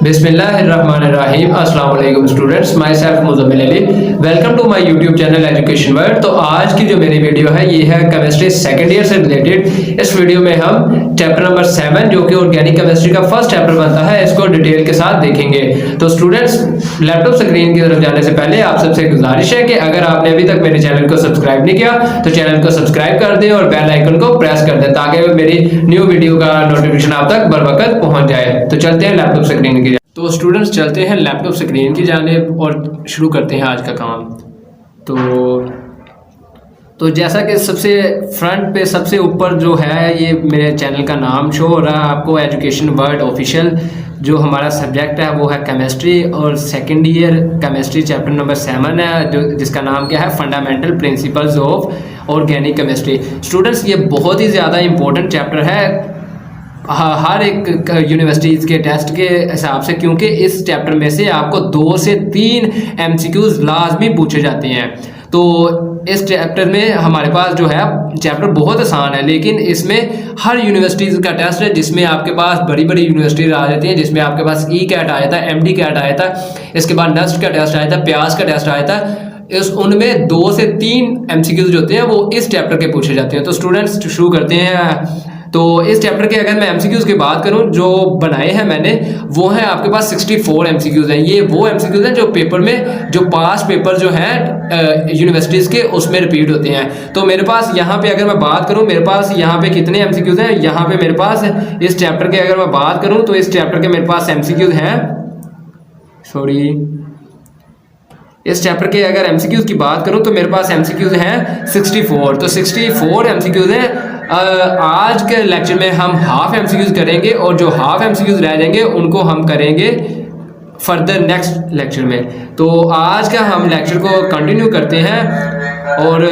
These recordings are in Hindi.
बिस्मिल्लाहिर्रहमानिर्रहीम। अस्सलाम वालेकुम students, myself Muzammil Ali. Welcome to my YouTube channel Education World. तो आज की जो मेरी वीडियो है ये है केमिस्ट्री सेकंड ईयर से रिलेटेड। इस वीडियो में हम चैप्टर नंबर 7 जो कि ऑर्गेनिक केमिस्ट्री का फर्स्ट चैप्टर बनता है इसको डिटेल के साथ देखेंगे। तो स्टूडेंट्स, लैपटॉप स्क्रीन की तरफ जाने से पहले आप सबसे गुजारिश है कि अगर आपने अभी तक मेरे चैनल को सब्सक्राइब नहीं किया तो चैनल को सब्सक्राइब कर दें और बेल आइकन को प्रेस कर दें ताकि मेरी न्यू वीडियो का नोटिफिकेशन आप तक बर वक्त पहुंच जाए। तो चलते हैं लैपटॉप स्क्रीन की। तो स्टूडेंट्स चलते हैं लैपटॉप स्क्रीन की जानिब और शुरू करते हैं आज का काम। तो जैसा कि सबसे फ्रंट पे सबसे ऊपर जो है ये मेरे चैनल का नाम शो हो रहा है आपको, एजुकेशन वर्ल्ड ऑफिशियल। जो हमारा सब्जेक्ट है वो है केमिस्ट्री और second year chemistry chapter number 7 है जो जिसका नाम क्या है, fundamental principles of organic chemistry. Students ये बहुत ही ज़्यादा इंपॉर्टेंट चैप्टर है हर एक यूनिवर्सिटीज़ के टेस्ट के हिसाब से, क्योंकि इस चैप्टर में से आपको 2 से 3 MCQs लाजमी पूछे जाते हैं। तो इस चैप्टर में हमारे पास जो है चैप्टर बहुत आसान है, लेकिन इसमें हर यूनिवर्सिटीज़ का टेस्ट है जिसमें आपके पास बड़ी बड़ी यूनिवर्सिटीज़ आ जाती हैं, जिसमें आपके पास ECAT आया था, MD कैट आया था, इसके बाद NUST का टेस्ट आया था, प्यास का टेस्ट आया था। उनमें 2 से 3 MCQs जो होते हैं वो इस चैप्टर के पूछे जाते हैं। तो स्टूडेंट्स शुरू करते हैं। तो इस चैप्टर के अगर मैं MCQs की बात करूं जो बनाए हैं मैंने, वो हैं आपके पास 64 MCQs हैं। ये वो MCQs हैं जो पेपर में जो पास पेपर जो हैं यूनिवर्सिटीज़ के उसमें रिपीट होते हैं। तो मेरे पास यहाँ पे अगर मैं बात करूं, मेरे पास यहाँ पे कितने MCQs हैं, यहाँ पे मेरे पास इस चैप्टर के अगर मैं बात करूँ तो इस चैप्टर के मेरे पास MCQs हैं, इस चैप्टर के अगर MCQs की बात करूं तो मेरे पास MCQs हैं 64। तो 64 MCQs हैं। आज के लेक्चर में हम हाफ MCQs करेंगे और जो हाफ MCQs रह जाएंगे उनको हम करेंगे फर्दर नेक्स्ट लेक्चर में। तो आज का हम लेक्चर को कंटिन्यू करते हैं और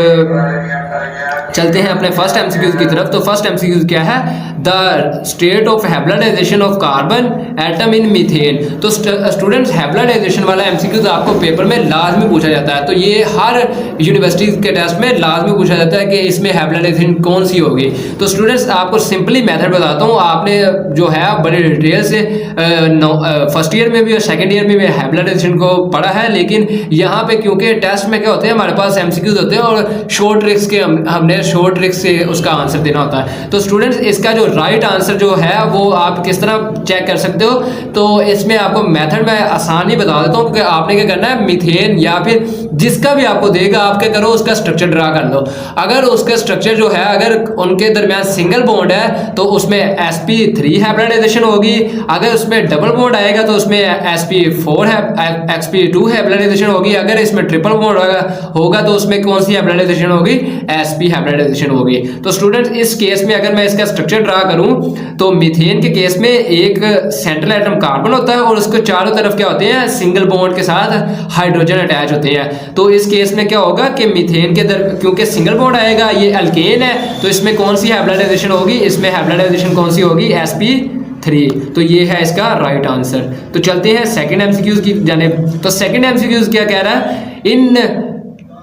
चलते हैं अपने फर्स्ट MCQs की तरफ। तो फर्स्ट MCQs क्या है, the state of hybridisation of carbon atom in methane. तो स्टूडेंट्स हैब्लाडाइजेशन वाला MCQs आपको पेपर में लाजमी पूछा जाता है। तो ये हर यूनिवर्सिटी के टेस्ट में लाजमी पूछा जाता है कि इसमें हैब्लाडाइजेशन कौन सी होगी। तो स्टूडेंट्स आपको सिंपली मेथड बताता हूँ। आपने जो है बड़े डिटेल से फर्स्ट ईयर में भी और सेकेंड ईयर में भी हैब्लाडाइजेशन को पढ़ा है, लेकिन यहाँ पे क्योंकि टेस्ट में क्या होते हैं हमारे पास MCQs होते हैं और शॉर्ट ट्रिक्स के हमने शॉर्ट ट्रिक से उसका आंसर देना होता है। तो स्टूडेंट्स इसका जो राइट आंसर जो है वो आप किस तरह चेक कर सकते हो, तो इसमें आपको मेथड मैं आसानी बता देता हूँ कि आपने क्या करना है, मीथेन या फिर जिसका भी आपको देगा आप क्या करो उसका स्ट्रक्चर ड्रा कर लो। अगर उसका स्ट्रक्चर जो है अगर उनके दरमियान सिंगल बॉन्ड है तो उसमें sp3 हैब्लाडाइजेशन होगी। अगर उसमें डबल बॉन्ड आएगा तो उसमें sp2 हैब्लाडाइजेशन होगी। अगर इसमें ट्रिपल बॉन्ड होगा तो उसमें कौन सी हैब्लाडाइजेशन होगी, sp हैब्लाडाइजेशन होगी। तो स्टूडेंट्स इस केस में अगर मैं इसका स्ट्रक्चर ड्रा करूं तो मीथेन के केस में एक सेंट्रल एटम कार्बन होता है और उसके चारों तरफ क्या होते हैं, सिंगल बॉन्ड के साथ हाइड्रोजन अटैच होते हैं। तो इस केस में क्या होगा कि मीथेन के क्योंकि सिंगल बॉन्ड आएगा, ये अल्केन है, तो इसमें कौन सी हैब्लाडाइजेशन होगी, इसमें हैब्लाडाइजेशन कौन सी होगी, sp3। तो ये है इसका राइट आंसर। तो चलते हैं सेकंड MCQs की जानिब। तो सेकंड MCQs क्या कह रहा है, इन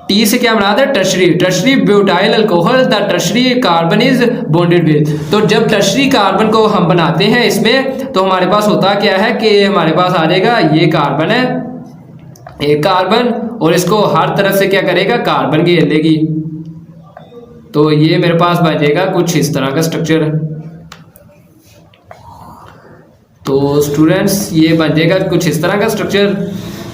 टी से क्या बना था, tertiary butyl alcohol, the tertiary carbon is bonded with. तो जब टर्शरी कार्बन को हम बनाते हैं इसमें तो हमारे पास होता क्या है कि हमारे पास आ जाएगा ये कार्बन है, एक कार्बन, और इसको हर तरफ से क्या करेगा, कार्बन घेर लेगी। तो ये मेरे पास बन जाएगा कुछ इस तरह का स्ट्रक्चर। तो स्टूडेंट्स ये बन जाएगा कुछ इस तरह का स्ट्रक्चर।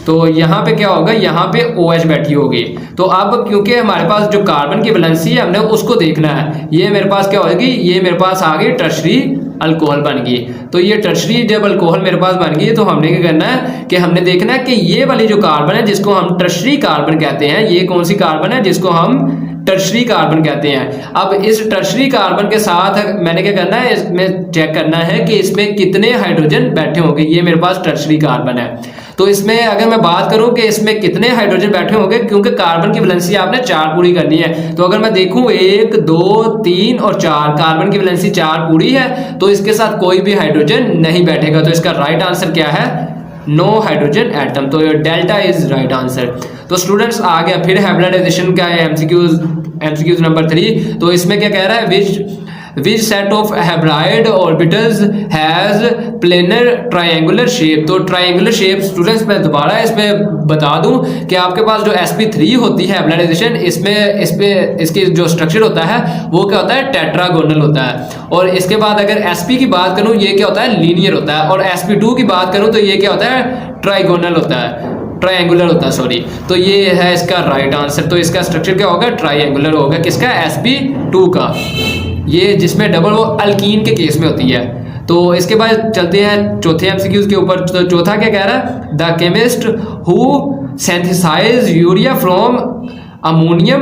तो यहाँ पे क्या होगा, यहाँ पे OH बैठी होगी। तो अब क्योंकि हमारे पास जो कार्बन की वैलेंसी है हमने उसको देखना है, ये मेरे पास क्या होगी, ये मेरे पास आ गई टर्शरी अल्कोहल बन गई। तो ये टर्शरी जब अल्कोहल मेरे पास बन गई तो हमने क्या करना है कि हमने देखना है कि ये वाली जो कार्बन है जिसको हम टर्शरी कार्बन कहते हैं, ये कौन सी कार्बन है जिसको हम टर्शरी कार्बन कहते हैं। अब इस टर्शरी कार्बन के साथ मैंने क्या करना है, इसमें चेक करना है कि इसमें कितने हाइड्रोजन बैठे होंगे। ये मेरे पास टर्शरी कार्बन है। तो इसमें अगर मैं बात करूं कि इसमें कितने हाइड्रोजन बैठे होंगे, क्योंकि कार्बन की वैलेंसी आपने 4 पूरी करनी है। तो अगर मैं देखूं 1 2 3 और 4, कार्बन की वैलेंसी 4 पूरी है, तो इसके साथ कोई भी हाइड्रोजन नहीं बैठेगा। तो इसका राइट आंसर क्या है, नो हाइड्रोजन एटम। तो डेल्टा इज राइट आंसर। तो स्टूडेंट्स आ गया फिर हैब्लाडाइजेशन का MCQs नंबर 3। तो इसमें क्या कह रहा है, which which set of hybrid orbitals has planar triangular shape. तो ट्रायंगुलर शेप स्टूडेंट्स मैं दोबारा इसमें बता दूं कि आपके पास जो sp3 होती है हाइब्रिडाइजेशन, इसमें इसकी जो स्ट्रक्चर होता है वो क्या होता है, टेट्रागोनल होता है। और इसके बाद अगर sp की बात करूं ये क्या होता है, लीनियर होता है। और sp2 की बात करूं तो ये क्या होता है, ट्राइगोनल होता है, ट्रायंगुलर होता है, सॉरी। तो ये है इसका राइट आंसर। तो इसका स्ट्रक्चर क्या होगा, ट्रायंगुलर होगा, किसका, sp2 का, ये जिसमें डबल वो अल्कीन के केस में होती है। तो इसके बाद चलते हैं चौथे एमसीक्यूज के ऊपर। तो चौथा क्या कह रहा है, the chemist who synthesize urea from ammonium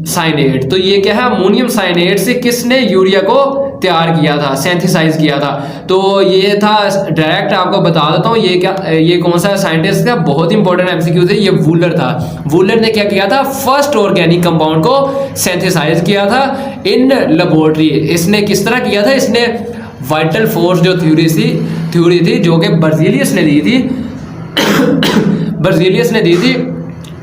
cyanate. तो ये क्या है, अमोनियम साइनेट से किसने यूरिया को तैयार किया था, सिंथेसाइज किया था। तो ये था, डायरेक्ट आपको बता देता हूँ ये कौन सा साइंटिस्ट का बहुत इंपॉर्टेंट एमसीक्यू थे, ये वूलर था। वूलर ने क्या किया था, फर्स्ट ऑर्गेनिक कंपाउंड को सिंथेसाइज किया था इन लेबोरेटरी। इसने किस तरह किया था, इसने वाइटल फोर्स जो थ्योरी थी जो कि बर्जीलियस ने दी थी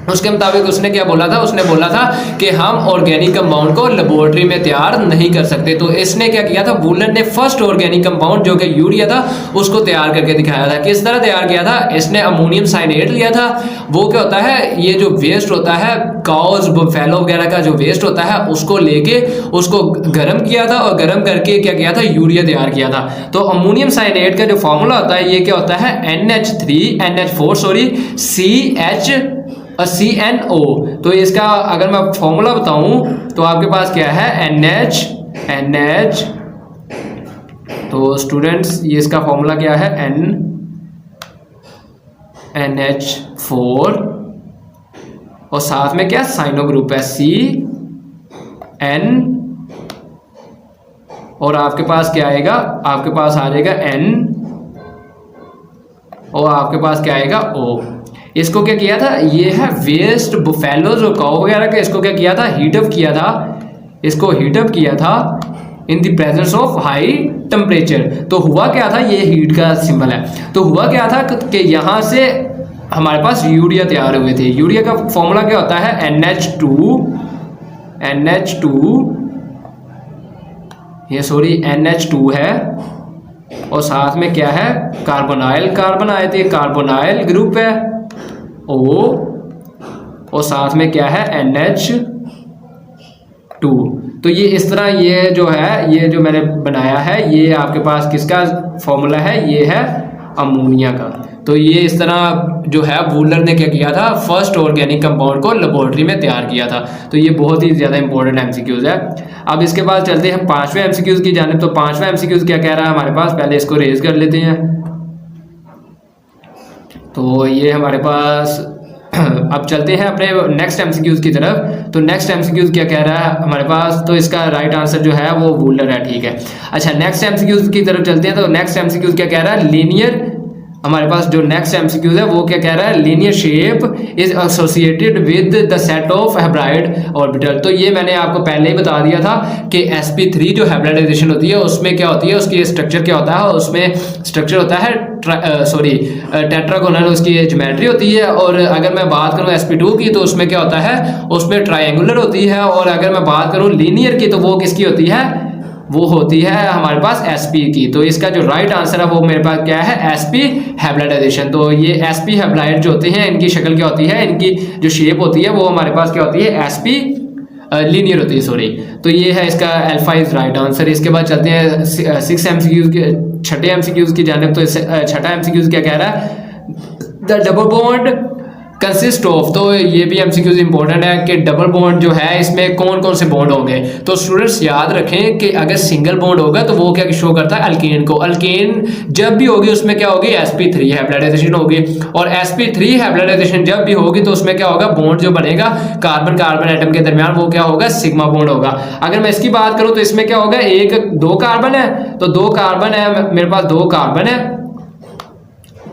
उसके मुताबिक उसने क्या बोला था, उसने बोला था कि हम ऑर्गेनिक कंपाउंड को लेबोरेटरी में तैयार नहीं कर सकते। तो इसने क्या किया था, वूलर ने फर्स्ट ऑर्गेनिक कंपाउंड जो कि यूरिया था उसको तैयार करके दिखाया था। किस तरह तैयार किया था, इसने अमोनियम साइनेट लिया था। वो क्या होता है, ये जो वेस्ट होता है काउज बफेलो वगैरह का जो वेस्ट होता है उसको लेके उसको गर्म किया था और गर्म करके क्या किया था, यूरिया तैयार किया था। तो अमोनियम साइनेट का जो फॉर्मूला होता है ये क्या होता है, CnO। तो इसका अगर मैं फॉर्मूला बताऊं तो आपके पास क्या है, NH। तो स्टूडेंट्स ये इसका फॉर्मूला क्या है, NH4 और साथ में क्या साइनो ग्रुप है CN और आपके पास क्या आएगा, आपके पास आ जाएगा N और आपके पास क्या आएगा O। इसको क्या किया था, ये है वेस्ट बुफेलोज और काउ वगैरह का, इसको क्या किया था, हीटअप किया था, इसको हीटअप किया था in the presence of high temperature. तो हुआ क्या था, ये हीट का सिंबल है। तो हुआ क्या था कि यहाँ से हमारे पास यूरिया तैयार हुए थे। यूरिया का फॉर्मूला क्या होता है, NH2 है और साथ में क्या है, कार्बन आए थे, कार्बोनाइल ग्रुप है O और साथ में क्या है, NH2। तो ये इस तरह ये जो है, ये जो मैंने बनाया है ये आपके पास किसका फॉर्मूला है, ये है अमोनिया का। तो ये इस तरह जो है वूलर ने क्या किया था, फर्स्ट ऑर्गेनिक कंपाउंड को लेबोरेटरी में तैयार किया था। तो ये बहुत ही ज़्यादा इंपॉर्टेंट एमसीक्यूज है। अब इसके बाद चलते हैं पांचवें एमसीक्यूज की जानिब। तो पांचवें एमसीक्यूज क्या कह रहा है हमारे पास, पहले इसको रेज कर लेते हैं। तो ये हमारे पास अब चलते हैं अपने नेक्स्ट एमसीक्यूज की तरफ। तो नेक्स्ट एमसीक्यूज क्या कह रहा है हमारे पास, तो इसका राइट आंसर जो है वो वूलर है, ठीक है। अच्छा नेक्स्ट एमसीक्यूज की तरफ चलते हैं। तो नेक्स्ट एमसीक्यूज क्या कह रहा है, लीनियर, हमारे पास जो नेक्स्ट एमसीक्यूज है वो क्या कह रहा है, linear shape is associated with the set of hybrid orbital. तो ये मैंने आपको पहले ही बता दिया था कि sp3 जो हाइब्रिडाइजेशन होती है उसमें क्या होती है, उसकी स्ट्रक्चर क्या होता है, उसमें स्ट्रक्चर होता है टेट्रागोनल उसकी ज्योमेट्री होती है। और अगर मैं बात करूं sp2 की तो उसमें क्या होता है, उसमें ट्रायंगुलर होती है। और अगर मैं बात करूं लीनियर की तो वो किसकी होती है, वो होती है हमारे पास sp की। तो इसका जो राइट आंसर है वो मेरे पास क्या है, sp हाइब्रिडाइजेशन। तो ये sp हाइब्राइड जो होते हैं इनकी शक्ल क्या होती है, इनकी जो शेप होती है वो हमारे पास क्या होती है, sp लीनियर होती है, सॉरी। तो ये है इसका अल्फा इज राइट आंसर। इसके बाद चलते हैं सिक्स एमसीक्यूज के, छठे एमसीक्यूज की जानिब। तो छठा एमसीक्यूज क्या कह रहा है, the double bond consist of. तो ये भी एमसीक्यूज इंपॉर्टेंट है कि डबल बॉन्ड जो है इसमें कौन कौन से बॉन्ड होंगे। तो स्टूडेंट्स याद रखें कि अगर सिंगल बॉन्ड होगा तो वो क्या शो करता है, अल्केन को। अल्केन जब भी होगी उसमें क्या होगी, sp3 हाइब्रिडाइजेशन होगी। और sp3 हाइब्रिडाइजेशन जब भी होगी तो उसमें क्या होगा, बॉन्ड जो बनेगा कार्बन कार्बन एटम के दरमियान वो क्या होगा, सिग्मा बॉन्ड होगा। अगर मैं इसकी बात करूं तो इसमें क्या होगा, दो कार्बन है, तो दो कार्बन है, मेरे पास दो कार्बन है,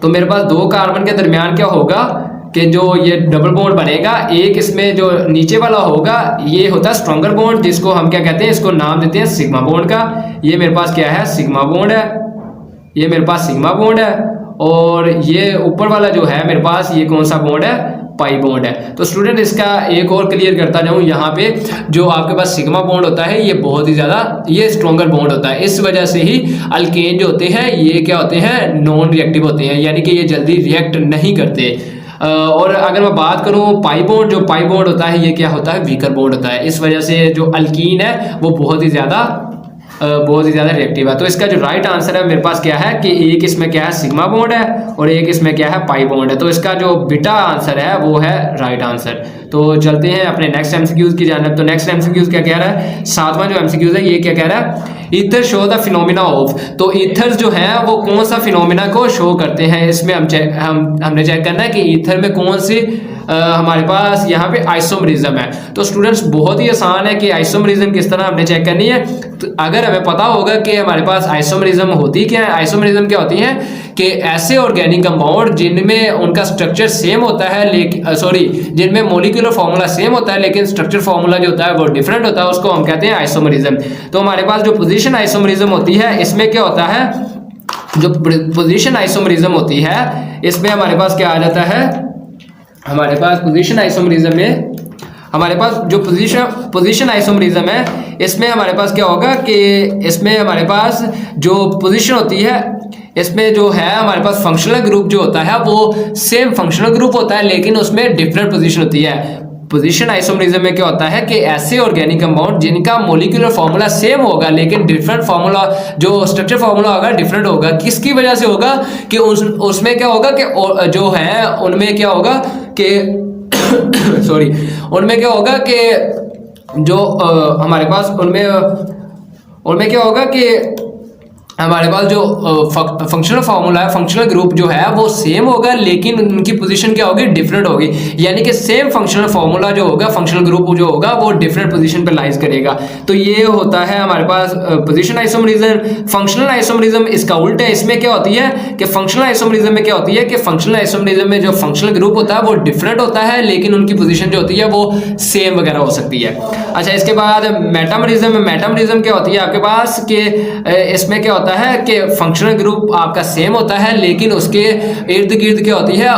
तो मेरे पास दो कार्बन के दरमियान क्या होगा कि जो ये डबल बॉन्ड बनेगा, एक इसमें जो नीचे वाला होगा ये होता है स्ट्रॉन्गर बॉन्ड, जिसको हम क्या कहते हैं, इसको नाम देते हैं सिग्मा बॉन्ड का। ये मेरे पास क्या है, सिग्मा बॉन्ड है, ये मेरे पास सिग्मा बॉन्ड है। और ये ऊपर वाला जो है मेरे पास, ये कौन सा बॉन्ड है, पाई बॉन्ड है। तो स्टूडेंट इसका एक और क्लियर करता जाऊं, यहाँ पे जो आपके पास सिग्मा बॉन्ड होता है ये बहुत ही ज्यादा ये स्ट्रॉन्गर बॉन्ड होता है। इस वजह से ही अल्केन जो होते हैं ये क्या होते हैं, नॉन रिएक्टिव होते हैं, यानी कि ये जल्दी रिएक्ट नहीं करते। और अगर मैं बात करूं पाई बॉन्ड, जो पाई बॉन्ड होता है ये क्या होता है, वीकर बॉन्ड होता है। इस वजह से जो अल्कीन है वो बहुत ही ज़्यादा रिएक्टिव है। तो इसका जो राइट आंसर है मेरे पास क्या है कि एक इसमें क्या है, सिग्मा बॉन्ड है, और एक इसमें क्या है, पाई बॉन्ड है। तो इसका जो बीटा आंसर है वो है राइट आंसर। तो चलते हैं अपने नेक्स्ट एमसीक्यूज की जानब। तो नेक्स्ट एमसीक्यूज क्या कह रहा है, 7वां जो एमसीक्यूज है ये क्या कह रहा है, ether show the phenomena of. तो ईथर जो है वो कौन सा फिनोमिना को शो करते हैं, इसमें हमने चेक करना है कि ईथर में कौन सी हमारे पास यहाँ पे आइसोमरिज्म है। तो स्टूडेंट्स बहुत ही आसान है कि आइसोमरिज्म किस तरह हमने चेक करनी है। तो अगर हमें पता होगा कि हमारे पास आइसोमरिज्म होती क्या है, आइसोमरिज्म क्या होती है कि ऐसे ऑर्गेनिक कंपाउंड जिनमें उनका स्ट्रक्चर सेम होता है लेकिन जिनमें मॉलिक्यूलर फार्मूला सेम होता है लेकिन स्ट्रक्चर फार्मूला जो होता है वो डिफरेंट होता है, उसको हम कहते हैं आइसोमरिज्म। तो हमारे पास जो पोजीशन आइसोमरिज्म होती है इसमें क्या होता है, जो पोजीशन आइसोमरिज्म होती है इसमें हमारे पास क्या आ जाता है, हमारे पास पोजीशन आइसोमरिज्म में हमारे पास जो पोजीशन आइसोमरिज्म है इसमें हमारे पास क्या होगा कि इसमें हमारे पास जो पोजीशन होती है इसमें जो है हमारे पास फंक्शनल ग्रुप जो होता है वो सेम फंक्शनल ग्रुप होता है लेकिन उसमें डिफरेंट पोजीशन होती है। पोजीशन आइसोमरिज्म में क्या होता है कि ऐसे ऑर्गेनिक कंपाउंड जिनका मॉलिक्यूलर फार्मूला सेम होगा लेकिन डिफरेंट फार्मूला, जो स्ट्रक्चर फार्मूला होगा डिफरेंट होगा। किसकी वजह से होगा कि उसमें क्या होगा कि जो है उनमें क्या होगा कि उनमें क्या होगा कि जो हमारे पास उनमें क्या होगा कि हमारे पास जो फंक्शनल फार्मूला है, फंक्शनल ग्रुप जो है वो सेम होगा लेकिन उनकी पोजीशन क्या होगी, डिफरेंट होगी। यानी कि सेम फंक्शनल फार्मूला जो होगा, फंक्शनल ग्रुप जो होगा वो डिफरेंट पोजीशन पे लाइज करेगा। तो ये होता है हमारे पास पोजीशन आइसोमरिज्म। फंक्शनल आइसोमरिज्म इसका उल्टा है। इसमें क्या होती है कि फंक्शनल आइसोमरिज्म में क्या होती है कि फंक्शनल आइसोमरिज्म में जो फंक्शनल ग्रुप होता है वो डिफरेंट होता है लेकिन उनकी पोजीशन जो होती है वो सेम वगैरह हो सकती है। अच्छा, इसके बाद मेटामरिज्म क्या होती है आपके पास कि इसमें क्या होता है कि फंक्शनल ग्रुप आपका सेम होता है लेकिन उसके इर्द गिर्द क्या होती है,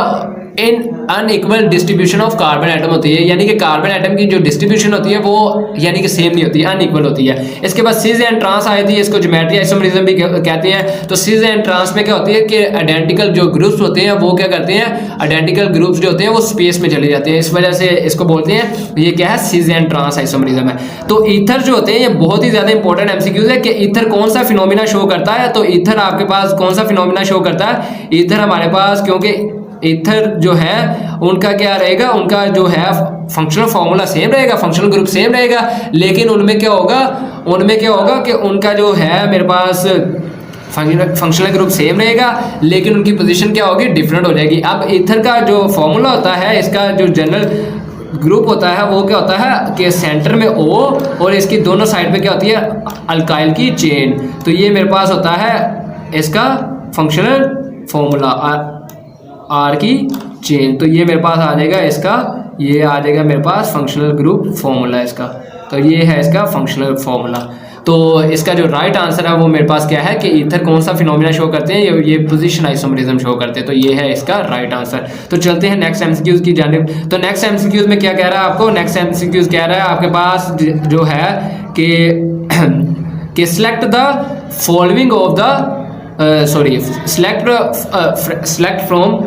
इन unequal distribution of carbon atom होती है। यानी कि कार्बन एटम की जो डिस्ट्रीब्यूशन होती है वो यानी कि सेम नहीं होती है, अनइक्वल होती है। इसके बाद सिस एंड ट्रांस आई थी, इसको ज्योमेट्री आइसोमरिज्म भी कहते हैं। तो सिस एंड ट्रांस में क्या होती है कि आइडेंटिकल जो ग्रुप्स होते हैं वो क्या करते हैं, आइडेंटिकल ग्रुप्स जो होते हैं वो स्पेस में चले जाते हैं। इस वजह से इसको बोलते हैं, ये क्या है, सिस एंड ट्रांस आइसोमरिज्म है। तो ईथर जो होते हैं ये बहुत ही ज्यादा इंपॉर्टेंट एमसीक्यूज है कि ईथर कौन सा फिनोमिना शो करता है। तो ईथर आपके पास कौन सा फिनोमिना शो करता है, ईथर हमारे पास, क्योंकि ईथर जो है उनका क्या रहेगा, उनका जो है फंक्शनल फार्मूला सेम रहेगा, फंक्शनल ग्रुप सेम रहेगा लेकिन उनमें क्या होगा कि उनका जो है मेरे पास फंक्शनल ग्रुप सेम रहेगा लेकिन उनकी पोजीशन क्या होगी, डिफरेंट हो जाएगी। अब ईथर का जो फॉर्मूला होता है, इसका जो जनरल ग्रुप होता है वो क्या होता है कि सेंटर में O और इसकी दोनों साइड पे क्या होती है, अल्काइल की चेन। तो ये मेरे पास होता है इसका फंक्शनल फॉर्मूला R की चेन। तो ये मेरे पास आ जाएगा इसका, ये आ जाएगा मेरे पास फंक्शनल ग्रुप फॉर्मूला इसका। तो ये है इसका फंक्शनल फॉर्मूला। तो इसका जो राइट आंसर है वो मेरे पास क्या है कि ईथर कौन सा फिनोमिना शो करते हैं, ये पोजीशन आइसोमरिज्म शो करते हैं। तो ये है इसका राइट आंसर। तो चलते हैं नेक्स्ट एमसीक्यूज की जानिब। तो नेक्स्ट एमसीक्यूज में क्या कह रहा है आपको, नेक्स्ट एमसीक्यूज कह रहा है आपके पास जो है कि select the following of the select from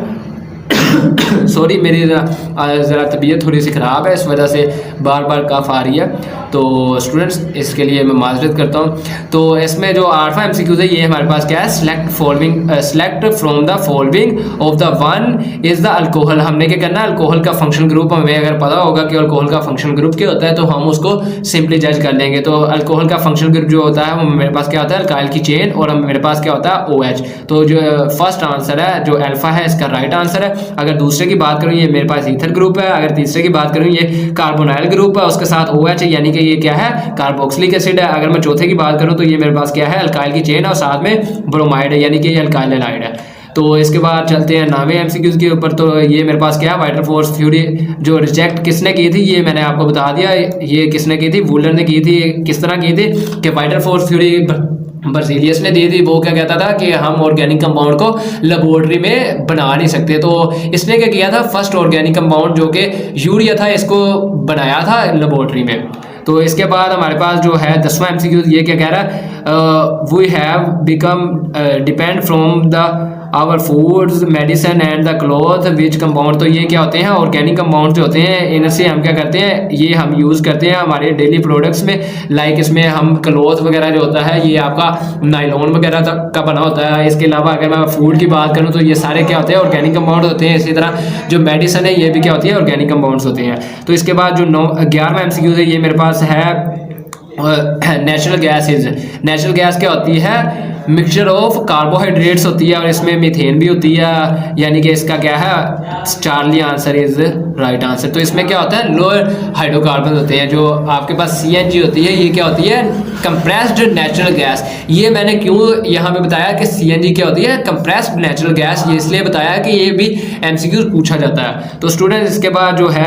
sorry, मेरी ज़रा तबीयत थोड़ी सी ख़राब है, इस वजह से बार बार कफ आ रही है। तो स्टूडेंट्स इसके लिए मैं माजरत करता हूँ। तो इसमें जो 8वां एमसीक्यूज है ये हमारे पास क्या है, select from the following of the one is the alcohol. हमने क्या करना है, अल्कोहल का फंक्शन ग्रुप हमें अगर पता होगा कि अल्कोहल का फंक्शन ग्रुप क्या होता है तो हम उसको सिंपली जज कर लेंगे। तो अल्कोहल का फंक्शन ग्रुप जो होता है वो मेरे पास क्या होता है, अल्काइल की चेन, और मेरे पास क्या होता है, OH। तो जो फर्स्ट आंसर है जो अल्फा है इसका राइट आंसर है। अगर दूसरे की बात करूँ ये मेरे पास ईथर ग्रुप है, अगर तीसरे की बात करूँ ये कार्बोनाइल ग्रुप है, उसके साथ OH है यानी कि ये क्या है, कार्बोक्सिलिक एसिड है। अगर मैं चौथे की बात करूँ तो ये मेरे पास क्या है, अल्काइल की चेन और साथ में ब्रोमाइड है यानी कि ये अल्काइल हैलाइड है। तो इसके बाद चलते हैं 9वें एमसीक्यूज के ऊपर। तो ये मेरे पास क्या है, वाइटर फोर्स थ्योरी जो रिजेक्ट किसने की थी ये मैंने आपको बता दिया। ये किसने की थी, वुलर ने की थी। किस तरह की थी कि वाइटर फोर्स थ्योरी बर्जीलियस ने दी थी, वो क्या कहता था कि हम ऑर्गेनिक कंपाउंड को लेबोरेटरी में बना नहीं सकते। तो इसने क्या किया था, फर्स्ट ऑर्गेनिक कंपाउंड जो कि यूरिया था इसको बनाया था लेबोरेटरी में। तो इसके बाद हमारे पास जो है 10वां एमसीक्यू ये क्या कह रहा है, we have become depend from the our foods medicine and the cloth which compound. तो ये क्या होते हैं, ऑर्गेनिक कंपाउंड जो होते हैं, इनसे हम क्या करते हैं, ये हम यूज़ करते हैं हमारे डेली प्रोडक्ट्स में। लाइक इसमें हम क्लॉथ वगैरह जो होता है ये आपका नायलॉन वगैरह का बना होता है। इसके अलावा अगर मैं फूड की बात करूँ तो ये सारे क्या होते हैं, ऑर्गेनिक कंपाउंड होते हैं। इसी तरह जो मेडिसिन है ये भी क्या होती है, ऑर्गेनिक कंपाउंड्स होते हैं। तो इसके बाद जो 11वां एमसीक्यू है ये मेरे पास है नेचुरल गैसेज। नेचुरल गैस क्या होती है, मिक्सचर ऑफ कार्बोहाइड्रेट्स होती है और इसमें मीथेन भी होती है, यानी कि इसका क्या है, Charlie answer is right answer. तो इसमें क्या होता है, लोअर हाइड्रोकार्बन होते हैं। जो आपके पास सीएनजी होती है ये क्या होती है, कंप्रेस्ड नेचुरल गैस। ये मैंने क्यों यहाँ पे बताया कि सीएनजी क्या होती है, कंप्रेस्ड नेचुरल गैस, ये इसलिए बताया कि ये भी एमसीक्यू पूछा जाता है। तो स्टूडेंट इसके बाद जो है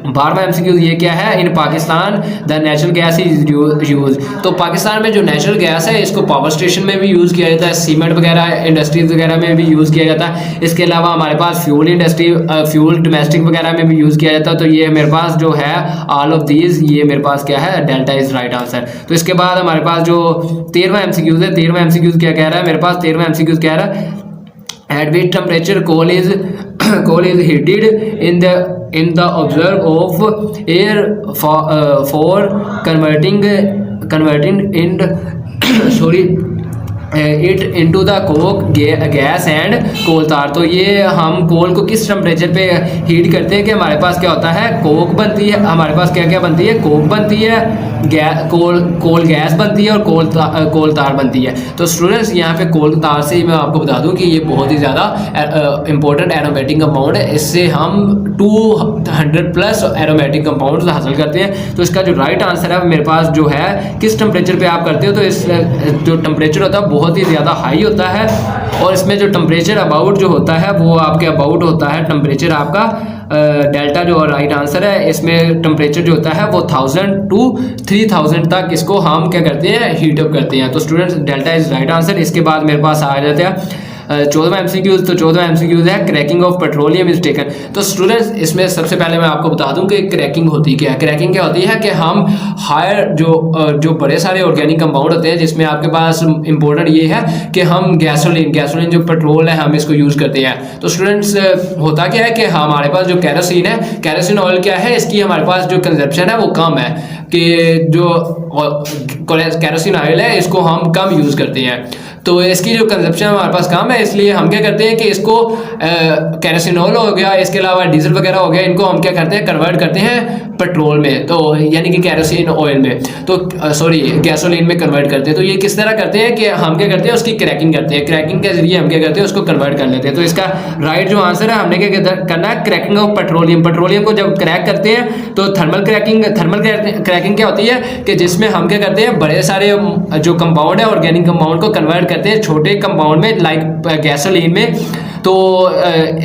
12वां एमसीक्यू ये क्या है, in Pakistan the natural gas is use. तो पाकिस्तान में जो नेचुरल गैस है इसको पावर स्टेशन में भी यूज़ किया जाता है, सीमेंट वगैरह इंडस्ट्रीज वगैरह में भी यूज़ किया जाता है। इसके अलावा हमारे पास फ्यूल इंडस्ट्री, फ्यूल डोमेस्टिक वगैरह में भी यूज़ किया जाता है। तो ये मेरे पास जो है ऑल ऑफ दीज, ये मेरे पास क्या है, डेल्टा इज राइट आंसर। तो इसके बाद हमारे पास जो 13वां एमसीक्यू है, 13वां एमसीक्यू क्या कह रहा है, मेरे पास 13वां एमसीक्यू कह रहा है at which temperature coal is heated in the observe of air for converting in sorry it into the coke gas and coal tar. तो ये हम कोल को किस टेम्परेचर पे हीट करते हैं कि हमारे पास क्या होता है, कोक बनती है, हमारे पास क्या क्या बनती है, कोक बनती है, कोल गैस बनती है और कोल तार बनती है। तो स्टूडेंट्स यहाँ पे कोल तार से ही मैं आपको बता दूं कि ये बहुत ही ज़्यादा इंपॉर्टेंट एरोमेटिक कंपाउंड है। इससे हम 200+ एरोमेटिक कंपाउंड्स हासिल करते हैं। तो इसका जो राइट आंसर है मेरे पास जो है, किस टेम्परेचर पे आप करते हो, तो इस जो टेम्परेचर होता है बहुत ही ज़्यादा हाई होता है। और इसमें जो टेम्परेचर अबाउट जो होता है वो आपके अबाउट होता है टेम्परेचर आपका डेल्टा जो राइट आंसर है। इसमें टेम्परेचर जो होता है वो 1000 to 3000 तक इसको हम क्या करते हैं, हीट अप करते हैं। तो students delta is right answer. इसके बाद मेरे पास आ जाते हैं 14वां एमसीक्यूज। तो 14वां एमसीक्यूज है cracking of petroleum is taken. तो स्टूडेंट्स इसमें सबसे पहले मैं आपको बता दूं कि क्रैकिंग होती क्या है। क्रैकिंग क्या होती है कि हम हायर जो बड़े सारे ऑर्गेनिक कंपाउंड होते हैं, जिसमें आपके पास इंपॉर्टेंट ये है कि हम गैसोलीन जो पेट्रोल है हम इसको यूज़ करते हैं। तो स्टूडेंट्स होता क्या है कि हमारे पास जो कैरोसिन है, कैरोसिन ऑयल क्या है, इसकी हमारे पास जो कंजप्शन है वो कम है, कि जो कैरोसिन ऑयल है इसको हम कम यूज़ करते हैं। तो इसकी जो कंजप्शन हमारे पास कम है, इसलिए हम क्या करते हैं कि इसको कैरोसिनॉल हो गया, इसके अलावा डीजल वगैरह हो गया, इनको हम क्या करते हैं, कन्वर्ट करते हैं पेट्रोल में, तो यानी कि कैरोसिन ऑयल में, तो सॉरी गैसोलीन में कन्वर्ट करते हैं। तो ये किस तरह करते हैं कि हम क्या करते हैं, उसकी क्रैकिंग करते हैं। क्रैकिंग के जरिए हम क्या करते हैं, उसको कन्वर्ट कर लेते हैं। तो इसका राइट जो आंसर है, हमने क्या करना है, क्रैकिंग ऑफ पेट्रोलियम। पेट्रोलियम को जब क्रैक करते हैं तो थर्मल क्रैकिंग क्या होती है कि जिसमें हम क्या करते हैं, बड़े सारे जो कंपाउंड है ऑर्गेनिक कंपाउंड को कन्वर्ट करते हैं छोटे कंपाउंड में, लाइक गैसोलीन में। तो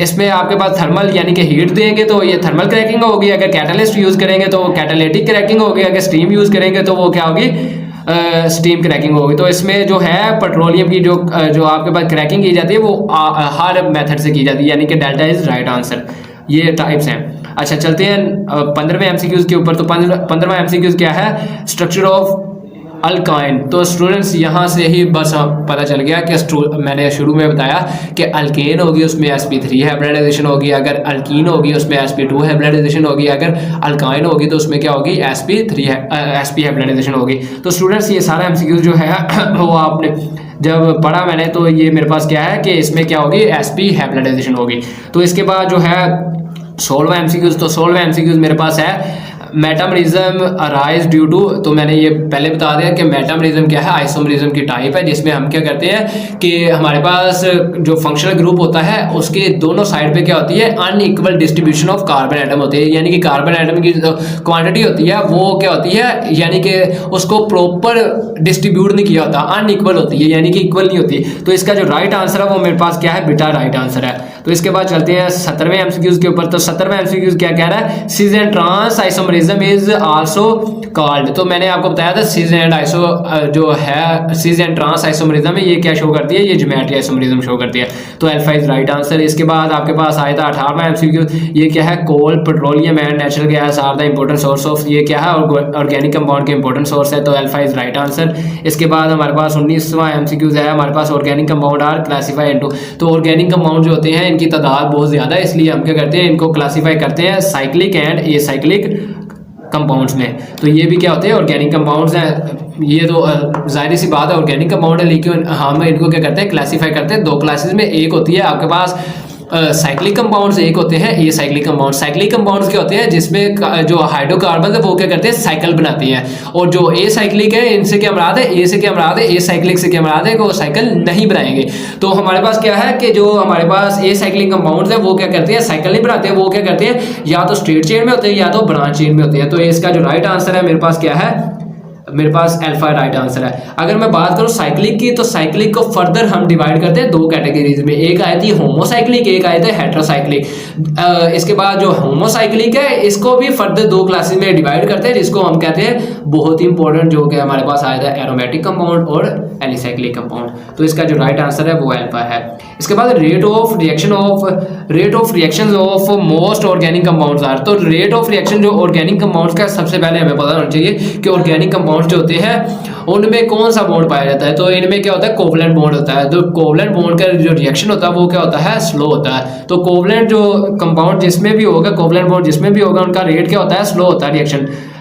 इसमें आपके पास थर्मल यानी कि हीट देंगे तो ये थर्मल क्रैकिंग होगी। अगर कैटलिस्ट यूज़ करेंगे तो कैटालिटिक क्रैकिंग होगी। अगर स्टीम यूज़ करेंगे तो वो क्या होगी, स्टीम क्रैकिंग होगी। तो इसमें जो है पेट्रोलियम की जो आपके पास क्रैकिंग की जाती है वो हर मेथड से की जाती है, यानी कि डेल्टा इज राइट आंसर। ये टाइप्स हैं। अच्छा चलते हैं 15वें एमसीक्यूज़ के ऊपर। तो 15वां एमसीक्यूज़ क्या है, स्ट्रक्चर ऑफ अल्काइन। तो स्टूडेंट्स यहाँ से ही बस पता चल गया कि मैंने शुरू में बताया कि अल्केन होगी उसमें sp3 हाइब्रिडाइजेशन होगी, अगर अल्कीन होगी उसमें sp2 हाइब्रिडाइजेशन होगी, अगर अल्काइन होगी तो उसमें क्या होगी, sp हाइब्रिडाइजेशन होगी। तो स्टूडेंट्स ये सारा एमसीक्यू जो है वो आपने जब पढ़ा मैंने, तो ये मेरे पास क्या है कि इसमें क्या होगी, sp हाइब्रिडाइजेशन होगी। तो इसके बाद जो है 16वां एमसीक्यूज़। तो 16वां एमसीक्यूज़ मेरे पास है मेटामरिज्म अराइज ड्यू टू। तो मैंने ये पहले बता दिया कि मेटामरिज्म क्या है, आइसोमरिज्म की टाइप है, जिसमें हम क्या करते हैं कि हमारे पास जो फंक्शनल ग्रुप होता है उसके दोनों साइड पे क्या होती है, unequal distribution of carbon atom होते हैं। यानी कि कार्बन एटम की जो क्वांटिटी होती है वो क्या होती है, यानी कि उसको प्रॉपर डिस्ट्रीब्यूट नहीं किया होता, अनइक्वल होती है, यानी कि इक्वल नहीं होती। तो इसका जो राइट आंसर है वो मेरे पास क्या है, बेटा राइट आंसर है। तो इसके बाद चलते हैं 17वें एमसीक्यूज़ के ऊपर। तो 17वां एमसीक्यूज़ क्या कह रहा है, cis and trans isomerism isomerism is also called. तो मैंने आपको बताया था सिस एंड आइसो जो है सिस एंड ट्रांस आइसोमरिज्म है, ये क्या शो करती है, ये ज्योमेट्री आइसोमरिज्म शो करती है। तो अल्फा इज राइट आंसर। इसके बाद आपके पास आया था 18वां एमसीक्यू, ये क्या है, coal, petroleum and natural gas are the important source of, ये क्या है, ऑर्गेनिक कंपाउंड के इंपॉर्टेंट सोर्स है, तो अल्फा इज राइट आंसर। इसके बाद हमारे पास 19वां एमसीक्यू है हमारे पास, organic compound are classify into. तो ऑर्गेनिक कंपाउंड जो होते हैं इनकी तादाद बहुत ज़्यादा है, इसलिए हम क्या करते हैं, इनको क्लासीफाई करते हैं साइक्लिक एंड एसाइक्लिक कंपाउंड्स में। तो ये भी क्या होते हैं, ऑर्गेनिक कंपाउंड्स हैं। ये तो जाहिर सी बात है ऑर्गेनिक कंपाउंड है, लेकिन हम इनको क्या करते हैं, क्लासीफाई करते हैं दो क्लासेस में। एक होती है आपके पास साइक्लिक कंपाउंड्स, एक होते हैं a cyclic compound. Cyclic compounds क्या होते हैं, जिसमें जो हाइड्रोकार्बन है वो क्या करते हैं, साइकिल बनाती हैं। और जो ए साइक्लिक है, इनसे क्या मुराद है, ए से क्या मुराद है, ए साइक्लिक से क्या मुराद है कि वो साइकिल नहीं बनाएंगे। तो हमारे पास क्या है कि जो हमारे पास ए साइक्लिक कंपाउंड्स है वो क्या करते हैं, साइकिल नहीं बनाते हैं, वो क्या करते हैं, या तो स्ट्रेट चेन में होते हैं या तो ब्रांच चेन में होते हैं। तो इसका जो राइट आंसर है मेरे पास क्या है, मेरे पास अल्फा राइट आंसर है। अगर मैं बात करूं साइक्लिक की, तो साइक्लिक को फर्दर हम डिवाइड करते हैं दो कैटेगरीज में, एक आई थी होमोसाइक्लिक, एक आए थे हेट्रोसाइक्लिक। इसके बाद जो होमोसाइक्लिक है इसको भी फर्दर दो क्लासेस में डिवाइड करते हैं, जिसको हम कहते हैं बहुत ही इंपॉर्टेंट, जो कि हमारे पास आया था एरोमेटिक कंपाउंड और एलिसाइक्लिक कंपाउंड। तो इसका जो राइट आंसर है वो अल्फा है। इसके बाद rate of reaction of most organic compounds are. तो रेट ऑफ रिएक्शन जो ऑर्गेनिक कंपाउंड्स का सबसे पहले हमें पता होना चाहिए कि ऑर्गेनिक कंपाउंड्स जो होते हैं उनमें कौन सा बॉन्ड पाया जाता है। तो इनमें क्या होता है, कोवलेंट बॉन्ड होता है। तो कोवलेंट बॉन्ड का जो रिएक्शन होता है वो क्या होता है, स्लो होता है। तो कोवलेंट जो कंपाउंड जिसमें भी होगा, कोवलेंट बॉन्ड जिसमें भी होगा, उनका रेट क्या होता है, स्लो होता है।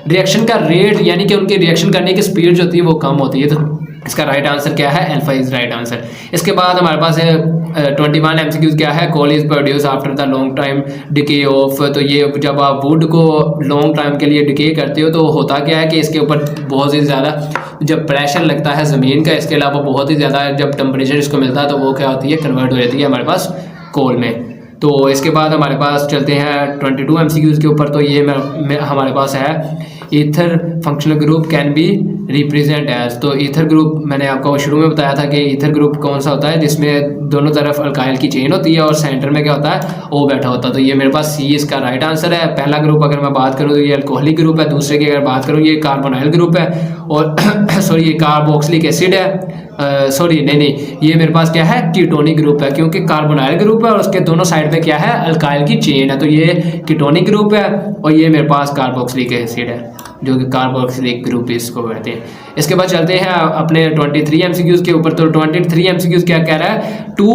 रिएक्शन का रेट यानी कि उनके रिएक्शन करने की स्पीड जो होती है वो कम होती है। तो इसका राइट आंसर क्या है, अल्फा इज राइट आंसर। इसके बाद हमारे पास है 21 एमसीक्यूज क्या है, coal is produce after the long time decay of. तो ये जब आप वुड को लॉन्ग टाइम के लिए डिके करते हो तो होता क्या है कि इसके ऊपर बहुत ही ज़्यादा जब प्रेशर लगता है ज़मीन का, इसके अलावा बहुत ही ज़्यादा जब टेम्परेचर इसको मिलता है तो वो क्या होती है, कन्वर्ट हो जाती है हमारे पास कोल में। तो इसके बाद हमारे पास चलते हैं 22 एमसीक्यूज के ऊपर। तो ये हमारे पास है ether functional group can be represent as. तो ईथर ग्रुप मैंने आपको शुरू में बताया था कि ईथर ग्रुप कौन सा होता है, जिसमें दोनों तरफ अल्काइल की चेन होती है और सेंटर में क्या होता है, ओ बैठा होता है। तो ये मेरे पास सी इसका राइट आंसर है। पहला ग्रुप अगर मैं बात करूँ तो ये अल्कोहलिक ग्रुप है, दूसरे की अगर बात करूँ ये कार्बोनाइल ग्रुप है, और सॉरी ये कार्बोक्सिलिक एसिड है, सॉरी नहीं ये मेरे पास क्या है, कीटोनिक ग्रुप है, क्योंकि कार्बोनाइल ग्रुप है और उसके दोनों साइड पे क्या है, अल्काइल की चेन है। तो ये कीटोनिक ग्रुप है और ये मेरे पास कार्बोक्सिलिक एसिड है, जो कि कार्बोक्सिलिक ग्रुप इसको कहते हैं। इसके बाद चलते हैं अपने 23 एमसीक्यूज के ऊपर। तो 23 एमसीक्यूज क्या कह रहा है, 2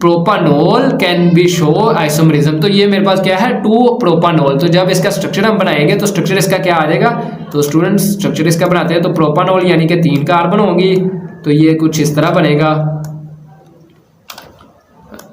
propanol can be show isomerism. तो ये मेरे पास क्या है, 2 प्रोपानोल। तो जब इसका स्ट्रक्चर हम बनाएंगे तो स्ट्रक्चर इसका क्या आ जाएगा, तो स्टूडेंट्स स्ट्रक्चर इसका बनाते हैं तो प्रोपानोल यानी कि 3 कार्बन होंगी, तो ये कुछ इस तरह बनेगा।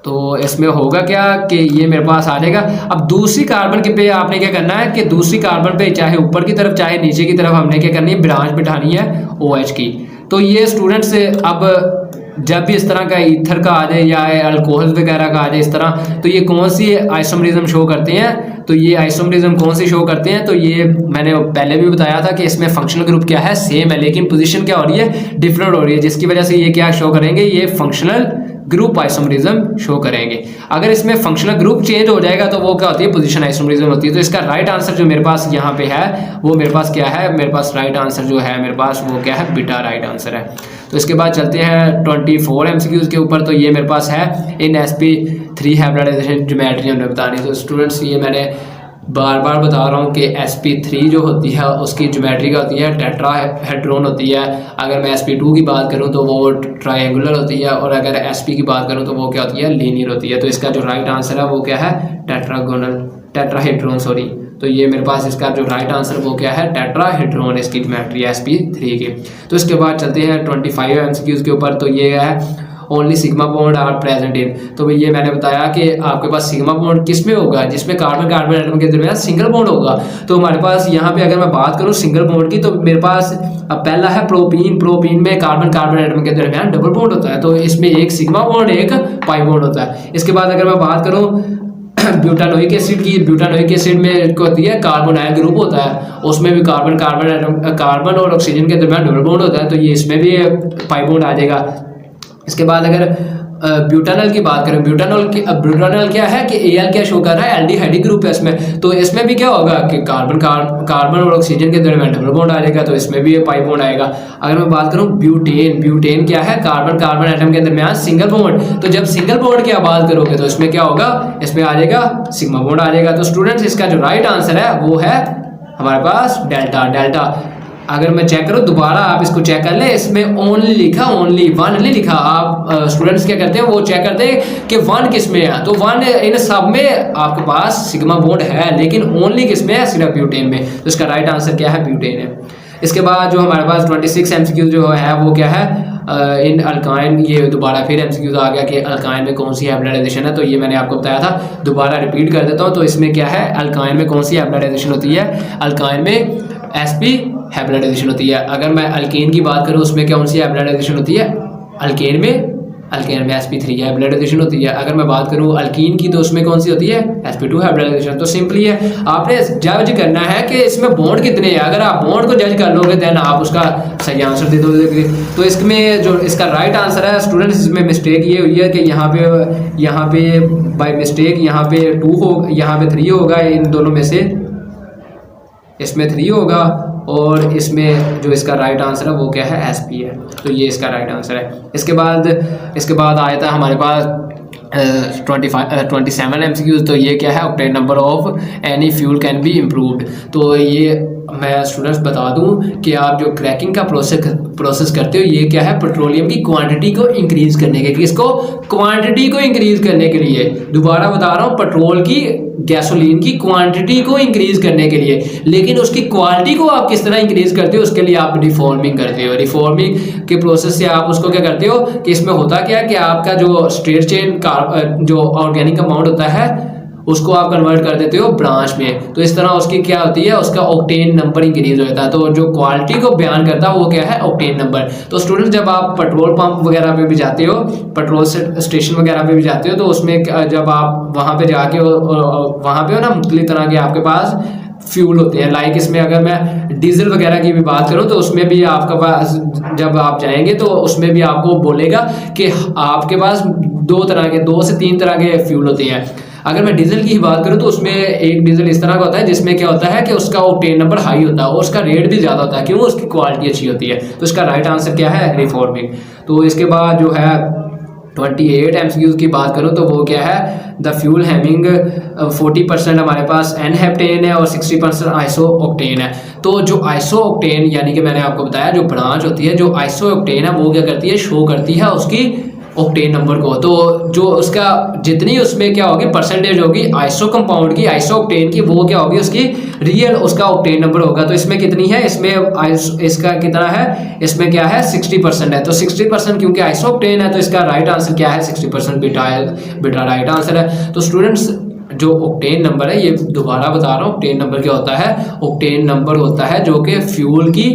तो इसमें होगा क्या कि ये मेरे पास आ जाएगा। अब दूसरी कार्बन के पे आपने क्या करना है कि दूसरी कार्बन पे चाहे ऊपर की तरफ चाहे नीचे की तरफ हमने क्या करनी है, ब्रांच बिठानी है OH की। तो ये स्टूडेंट्स अब जब भी इस तरह का ईथर का आ जाए या अल्कोहल वगैरह का आ जाए इस तरह, तो ये कौन सी आइसोमरिज्म शो करते हैं, तो ये आइसोमरिज्म कौन सी शो करते हैं, तो ये मैंने पहले भी बताया था कि इसमें फंक्शनल ग्रुप क्या है, सेम है, लेकिन पोजीशन क्या हो रही है, डिफरेंट हो रही है, जिसकी वजह से ये क्या शो करेंगे, ये फंक्शनल ग्रुप आइसोमरिज्म शो करेंगे। अगर इसमें फंक्शनल ग्रुप चेंज हो जाएगा तो वो क्या होती है, पोजीशन आइसोमरिज्म होती है। तो इसका राइट आंसर जो मेरे पास यहाँ पे है वो मेरे पास क्या है, मेरे पास राइट आंसर जो है मेरे पास वो क्या है, बीटा राइट आंसर है। तो इसके बाद चलते हैं 24 एमसीक्यूज के ऊपर। तो ये मेरे पास है इन sp3 हाइब्रिडाइजेशन ज्योमेट्री हमने बतानी। तो स्टूडेंट्स ये मैंने बार बार बता रहा हूँ कि sp3 जो होती है उसकी ज्योमेट्री का होती है टेट्राहेड्रॉन होती है। अगर मैं sp2 की बात करूँ तो वो ट्रायंगुलर होती है, और अगर sp की बात करूँ तो वो क्या होती है, लीनियर होती है। तो इसका जो राइट आंसर है वो क्या है, टेट्राहेड्रॉन सॉरी। तो ये मेरे पास इसका जो राइट आंसर वो क्या है, टेट्राहेड्रॉन इसकी ज्योमेट्री sp3 की। तो इसके बाद चलते हैं 25 एमसीक्यूज के ऊपर। तो ये है only sigma bond are present in. तो ये मैंने बताया कि आपके पास सिग्मा बॉन्ड किस में होगा, जिसमें कार्बन कार्बन एटम के दरमियान सिंगल बॉन्ड होगा। तो हमारे पास यहाँ पे अगर मैं बात करूँ सिंगल बॉन्ड की, तो मेरे पास पहला है प्रोपीन में कार्बन कार्बन एटम के दरमियान डबल बॉन्ड होता है। तो इसमें एक सिग्मा बॉन्ड एक पाई बॉन्ड होता है। इसके बाद अगर मैं बात करूँ ब्यूटानोइक एसिड की, ब्यूटानोइक एसिड में क्या होती है, कार्बोनाइल ग्रुप होता है, उसमें भी कार्बन और ऑक्सीजन के दरमियान डबल बॉन्ड होता है। तो ये इसमें भी पाई बॉन्ड आ जाएगा। इसके बाद अगर ब्यूटानॉल की बात करें, ब्यूटानॉल क्या है कि Al क्या शो कर रहा है, एल्डिहाइड ग्रुप है इसमें। तो इसमें भी क्या होगा कि कार्बन और ऑक्सीजन के दरमियान डबल बॉन्ड आ जाएगा, तो इसमें भी पाई बॉन्ड आएगा। अगर मैं बात करूं ब्यूटेन क्या है, कार्बन एटम के दरमियान सिंगल बॉन्ड। तो जब सिंगल बॉन्ड की आप बात करोगे तो इसमें क्या होगा, इसमें आ जाएगा सिग्मा बॉन्ड आ जाएगा। तो स्टूडेंट्स इसका जो राइट आंसर है वो है हमारे पास डेल्टा। अगर मैं चेक करूं दोबारा, आप इसको चेक कर ले, इसमें ओनली लिखा, ओनली वन नहीं लिखा। आप स्टूडेंट्स क्या करते हैं, वो चेक करते हैं कि वन किस में है, तो वन इन सब में आपके पास सिग्मा बॉन्ड है, लेकिन ओनली किस में है, सिर्फ ब्यूटेन में। तो इसका राइट आंसर क्या है, ब्यूटेन है। इसके बाद जो हमारे पास 26 MCQ जो है वो क्या है, इन अल्काइन, ये दोबारा फिर MCQ आ गया कि अल्काइन में कौन सी हाइब्रिडाइजेशन है। तो ये मैंने आपको बताया था, दोबारा रिपीट कर देता हूँ। तो इसमें क्या है, अल्काइन में कौन सी हाइब्रिडाइजेशन होती है, अल्काइन में sp हाइब्रिडाइजेशन होती है। अगर मैं अल्केन की बात करूँ उसमें कौन सी हाइब्रिडाइजेशन होती है, अल्केन में sp3 हाइब्रिडाइजेशन होती है। अगर मैं बात करूँ अल्कीन की तो उसमें कौन सी होती है, sp2 हाइब्रिडाइजेशन। तो सिंपली है, आपने जज करना है कि इसमें बॉन्ड कितने हैं। अगर आप बॉन्ड को जज कर लोगे देन आप उसका सही आंसर दे दोगे। तो इसमें जो इसका राइट आंसर है स्टूडेंट्स, इसमें मिस्टेक ये हुई है कि यहाँ पे बाय मिस्टेक यहाँ पे 2 हो, यहाँ पे 3 होगा, इन दोनों में से इसमें 3 होगा, और इसमें जो इसका राइट आंसर है वो क्या है, sp है। तो ये इसका राइट आंसर है। इसके बाद आया था हमारे पास 27 MCQ। तो ये क्या है, octane number of any fuel can be improved. तो ये मैं स्टूडेंट्स बता दूं कि आप जो क्रैकिंग का प्रोसेस करते हो, ये क्या है, पेट्रोलियम की क्वांटिटी को इंक्रीज करने के लिए, इसको क्वांटिटी को इंक्रीज करने के लिए, दोबारा बता रहा हूँ, पेट्रोल की गैसोलीन की क्वांटिटी को इंक्रीज करने के लिए। लेकिन उसकी क्वालिटी को आप किस तरह इंक्रीज करते हो, उसके लिए आप रिफॉर्मिंग करते हो। रिफॉर्मिंग के प्रोसेस से आप उसको क्या करते हो कि इसमें होता क्या है कि आपका जो स्ट्रेट चेन जो ऑर्गेनिक कंपाउंड होता है उसको आप कन्वर्ट कर देते हो ब्रांच में। तो इस तरह उसकी क्या होती है, उसका ऑक्टेन नंबर इंक्रीज होता है। तो जो क्वालिटी को बयान करता है वो क्या है, ऑक्टेन नंबर। तो स्टूडेंट जब आप पेट्रोल पंप वगैरह पे भी जाते हो, पेट्रोल स्टेशन वगैरह पे भी जाते हो, तो उसमें जब आप वहाँ पे जाके वहाँ पे हो ना, मुख्तलिफ तरह के आपके पास फ्यूल होते हैं। लाइक इसमें अगर मैं डीजल वगैरह की भी बात करूं तो उसमें भी आपके पास जब आप जाएंगे तो उसमें भी आपको बोलेगा कि आपके पास 2 से 3 तरह के फ्यूल होते हैं। अगर मैं डीजल की ही बात करूं तो उसमें एक डीजल इस तरह का होता है जिसमें क्या होता है कि उसका ऑक्टेन नंबर हाई होता है और उसका रेट भी ज़्यादा होता है, क्यों, उसकी क्वालिटी अच्छी होती है। तो इसका राइट आंसर क्या है, रिफॉर्मिंग। तो इसके बाद जो है 28 MCQ की बात करूं तो वो क्या है, द फ्यूल हैविंग 40% हमारे पास एन हेप्टेन है और 60% आइसो ऑक्टेन है। तो जो आइसो ऑक्टेन यानी कि मैंने आपको बताया जो ब्रांच होती है, जो आइसो ऑक्टेन है वो क्या करती है, शो करती है उसकी ऑक्टेन नंबर को। तो जो उसका जितनी उसमें क्या होगी परसेंटेज होगी आइसो कंपाउंड की, आइसो ऑक्टेन की, वो क्या होगी उसकी रियल उसका ऑक्टेन नंबर होगा। तो इसमें कितनी है, इसमें इसका कितना है, इसमें क्या है 60% है। तो 60% क्योंकि आइसो ऑक्टेन है तो इसका राइट आंसर क्या है, 60% बेटा राइट आंसर है। तो स्टूडेंट्स जो ऑक्टेन नंबर है, ये दोबारा बता रहा हूँ, ऑक्टेन नंबर क्या होता है, ऑक्टेन नंबर होता है जो कि फ्यूल की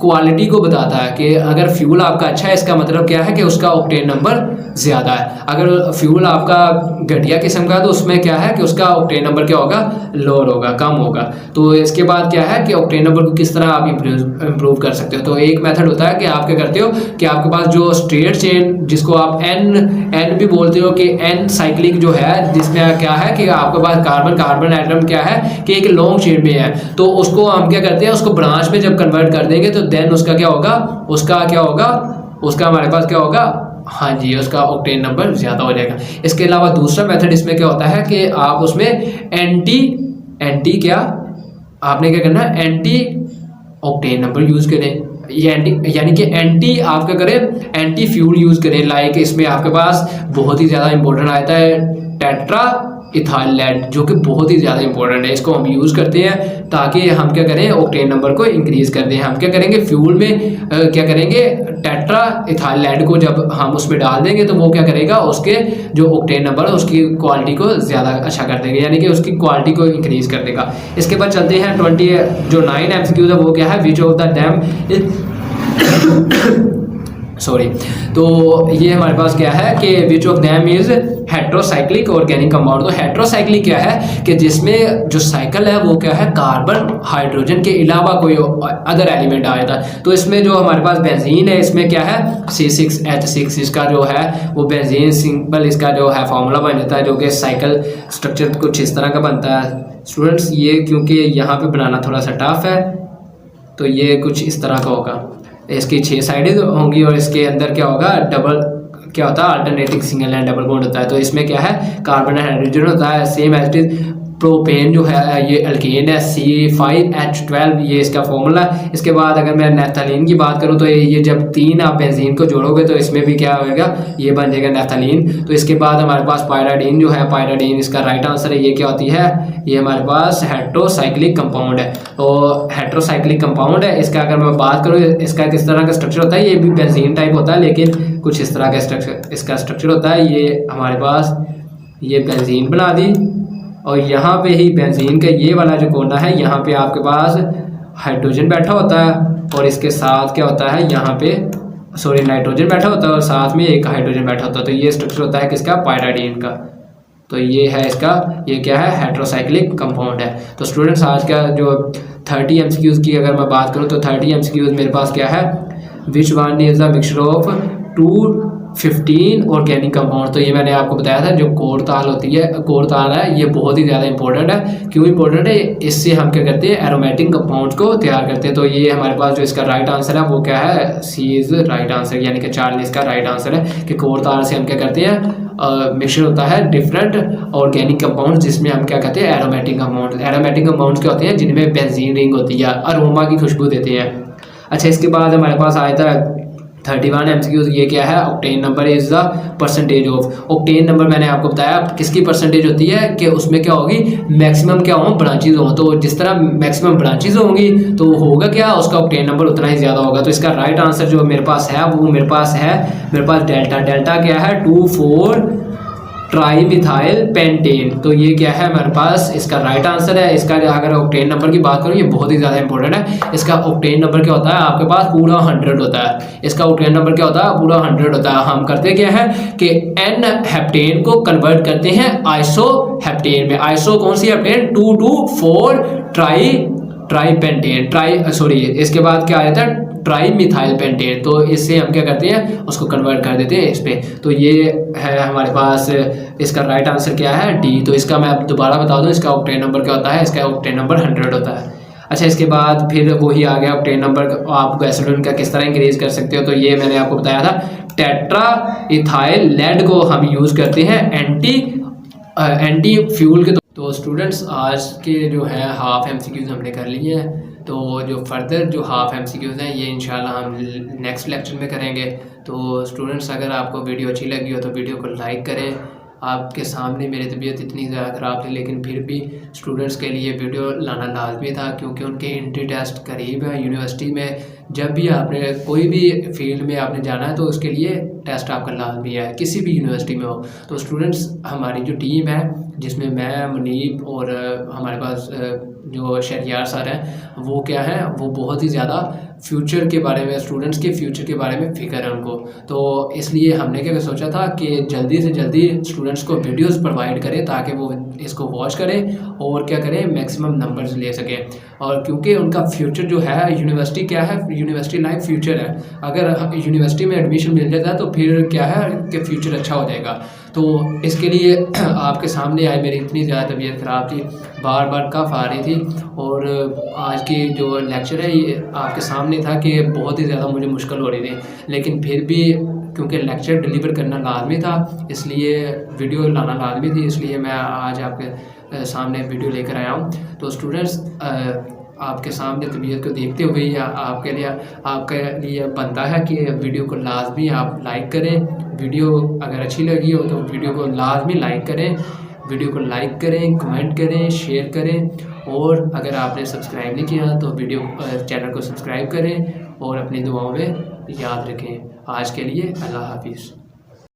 क्वालिटी को बताता है कि अगर फ्यूल आपका अच्छा है इसका मतलब क्या है कि उसका ऑक्टेन नंबर ज़्यादा है। अगर फ्यूल आपका घटिया किस्म का है तो उसमें क्या है कि उसका ऑक्टेन नंबर क्या होगा, लोअर होगा, कम होगा। तो इसके बाद क्या है कि ऑक्टेन नंबर को किस तरह आप इम्प्रूव कर सकते हो। तो एक मेथड होता है कि आप क्या करते हो कि आपके पास जो स्ट्रेट चेन जिसको आप एन भी बोलते हो कि एन साइक्लिक जो है, जिसमें क्या है कि आपके पास कार्बन एटम क्या है कि एक लॉन्ग चेन में है, तो उसको हम क्या करते हैं, उसको ब्रांच में जब कन्वर्ट कर देंगे तो देन उसका क्या होगा, उसका हमारे पास क्या होगा, हाँ जी, उसका ऑक्टेन नंबर ज़्यादा हो जाएगा। इसके अलावा दूसरा मेथड इसमें क्या होता है कि आप उसमें एंटी क्या आपने क्या करना है, एंटी ऑक्टेन नंबर यूज़ करें, यानी कि एंटी आप क्या करें, एंटी फ्यूल यूज़ करें। लाइक इसमें आपके पास बहुत ही ज़्यादा इंपॉर्टेंट आता है टेट्रा इथाइलेट, जो कि बहुत ही ज़्यादा इंपॉर्टेंट है। इसको हम यूज़ करते हैं ताकि हम क्या करें, ऑक्टेन नंबर को इंक्रीज़ कर दें। हम क्या करेंगे, फ्यूल में क्या करेंगे, टेट्रा इथाइलेट को जब हम उसमें डाल देंगे तो वो क्या करेगा, उसके जो ऑक्टेन नंबर है उसकी क्वालिटी को ज़्यादा अच्छा कर देंगे, यानी कि उसकी क्वालिटी को इंक्रीज़ कर देगा। इसके बाद चलते हैं 29 MCQ है वो क्या है, which of the dam sorry. तो ये हमारे पास क्या है कि which of them is heterocyclic organic compound. तो हेट्रोसाइक्लिक क्या है कि जिसमें जो साइकिल है वो क्या है कार्बन हाइड्रोजन के अलावा कोई अदर एलिमेंट आ जाता है। तो इसमें जो हमारे पास बेंजीन है इसमें क्या है C6H6 इसका जो है वो बेंजीन सिंपल इसका जो है फॉर्मूला बन जाता है जो कि साइकिल स्ट्रक्चर कुछ इस तरह का बनता है। स्टूडेंट्स ये क्योंकि यहाँ पे बनाना थोड़ा सा टफ है तो ये कुछ इस तरह का होगा। इसकी 6 साइडें होंगी और इसके अंदर क्या होगा डबल क्या होता है alternating single and double bond होता है। तो इसमें क्या है कार्बन हाइड्रोजन होता है same as it is. Propane जो है ये अल्केन है C5H12 ये इसका फॉर्मूला है। इसके बाद अगर मैं नेफ्थलीन की बात करूँ तो ये जब 3 आप बेंजीन को जोड़ोगे तो इसमें भी क्या होगा ये बन जाएगा नेफ्थलीन। तो इसके बाद हमारे पास पायराडीन जो है पायराडीन इसका राइट आंसर है। ये क्या होती है ये हमारे पास हेट्रोसाइक्लिक कंपाउंड है। तो हेट्रोसाइक्लिक कंपाउंड है इसका अगर मैं बात करूँ इसका किस तरह का स्ट्रक्चर होता है ये भी बेंजीन टाइप होता है लेकिन कुछ इस तरह का इसका स्ट्रक्चर होता है। ये हमारे पास ये बेंजीन बना दी और यहाँ पे ही बेंजीन का ये वाला जो कोना है यहाँ पे आपके पास हाइड्रोजन बैठा होता है और इसके साथ क्या होता है यहाँ पे सॉरी नाइट्रोजन बैठा होता है और साथ में एक हाइड्रोजन बैठा होता है। तो ये स्ट्रक्चर होता है किसका पायराडीन का। तो ये है इसका ये क्या है हेट्रोसाइक्लिक कंपाउंड है। तो स्टूडेंट्स आज का जो 30 MCQs की अगर मैं बात करूँ तो 30 MCQs मेरे पास क्या है which one is the mixture of 215 organic compound. तो ये मैंने आपको बताया था जो कोरताल होती है कोरताल है ये बहुत ही ज़्यादा इंपॉर्टेंट है। क्यों इंपॉर्टेंट है इससे हम क्या करते हैं एरोमेटिक कंपाउंड्स को तैयार करते हैं। तो ये हमारे पास जो इसका राइट आंसर है वो क्या है C इज राइट आंसर यानी कि 40 का राइट आंसर है कि कोरताल से हम क्या करते हैं मिक्सचर होता है डिफरेंट ऑर्गेनिक कंपाउंड जिसमें हम क्या कहते हैं एरोमेटिक कंपाउंड। एरोमेटिक कंपाउंड्स क्या होते हैं जिनमें बेंजीन रिंग होती है अरोमा की खुशबू देते हैं। अच्छा इसके बाद हमारे पास आया था 31 MCQs ये क्या है octane number is the percentage of. Octane number मैंने आपको बताया किसकी परसेंटेज होती है कि उसमें क्या होगी मैक्सिमम क्या हो ब्रांचेज हो। तो जिस तरह मैक्सिमम ब्रांचेज होंगी तो होगा क्या उसका ऑक्टेन नंबर उतना ही ज़्यादा होगा। तो इसका राइट आंसर जो मेरे पास है वो मेरे पास डेल्टा। डेल्टा क्या है 2,4 ट्राई मिथाइल पेंटेन। तो ये क्या है हमारे पास इसका राइट आंसर है। इसका अगर ऑक्टेन नंबर की बात करूँ ये बहुत ही ज़्यादा इंपॉर्टेंट है। इसका ऑक्टेन नंबर क्या होता है आपके पास पूरा 100 होता है। इसका ऑक्टेन नंबर क्या होता है पूरा 100 होता है। हम करते क्या है कि एन हेप्टेन को कन्वर्ट करते हैं आइसो हेप्टेन में। आइसो कौन सी हेप्टेन 2,2,4 ट्राई पेंटेन इसके बाद क्या आ जाता है ट्राई मिथाइल पेंटेन। तो इससे हम क्या करते हैं उसको कन्वर्ट कर देते हैं इस पे। तो ये है हमारे पास इसका राइट आंसर क्या है D। तो इसका मैं दोबारा बता दूं इसका ऑक्टेन नंबर क्या होता है इसका ऑक्टेन नंबर 100 होता है। अच्छा इसके बाद फिर वही आ गया ऑक्टेन नंबर आप गैसोलीन का किस तरह इंक्रीज कर सकते हो। तो ये मैंने आपको बताया था टेट्रा इथाइल लेड को हम यूज़ करते हैं एंटी फ्यूल के। तो स्टूडेंट्स आज के जो है हाफ MCQs हमने कर लिए हैं। तो जो फर्दर जो हाफ MCQs हैं ये इंशाल्लाह हम नेक्स्ट लेक्चर में करेंगे। तो स्टूडेंट्स अगर आपको वीडियो अच्छी लगी हो तो वीडियो को लाइक करें। आपके सामने मेरी तबीयत इतनी ज़्यादा ख़राब थी लेकिन फिर भी स्टूडेंट्स के लिए वीडियो लाना लाजमी था क्योंकि उनके एंट्री टेस्ट करीब है यूनिवर्सिटी में। जब भी आपने कोई भी फील्ड में आपने जाना है तो उसके लिए टेस्ट आपका लाजमी है किसी भी यूनिवर्सिटी में हो। तो स्टूडेंट्स हमारी जो टीम है जिसमें मैं मुनीब और हमारे पास जो शहरियार सर हैं वो क्या है वो बहुत ही ज़्यादा फ्यूचर के बारे में स्टूडेंट्स के फ्यूचर के बारे में फिक्र है उनको। तो इसलिए हमने क्या सोचा था कि जल्दी से जल्दी स्टूडेंट्स को वीडियोस प्रोवाइड करें ताकि वो इसको वॉच करें और क्या करें मैक्सिमम नंबर्स ले सकें। और क्योंकि उनका फ्यूचर जो है यूनिवर्सिटी क्या है यूनिवर्सिटी लाइफ फ्यूचर है। अगर यूनिवर्सिटी में एडमिशन मिल जाता है तो फिर क्या है कि फ्यूचर अच्छा हो जाएगा। तो इसके लिए आपके सामने आई मेरी इतनी ज़्यादा तबीयत ख़राब थी बार बार कफ आ रही थी और आज की जो लेक्चर है ये आपके सामने था कि बहुत ही ज़्यादा मुझे मुश्किल हो रही थी लेकिन फिर भी क्योंकि लेक्चर डिलीवर करना लाजमी था इसलिए वीडियो लाना लाजमी थी इसलिए मैं आज आपके सामने वीडियो लेकर आया हूँ। तो स्टूडेंट्स आपके सामने तबीयत को देखते हुए या आपके लिए बनता है कि वीडियो को लाजमी आप लाइक करें। वीडियो अगर अच्छी लगी हो तो वीडियो को लाजमी लाइक करें। वीडियो को लाइक करें कमेंट करें शेयर करें और अगर आपने सब्सक्राइब नहीं किया तो चैनल को सब्सक्राइब करें और अपनी दुआओं में याद रखें। आज के लिए अल्लाह हाफिज़।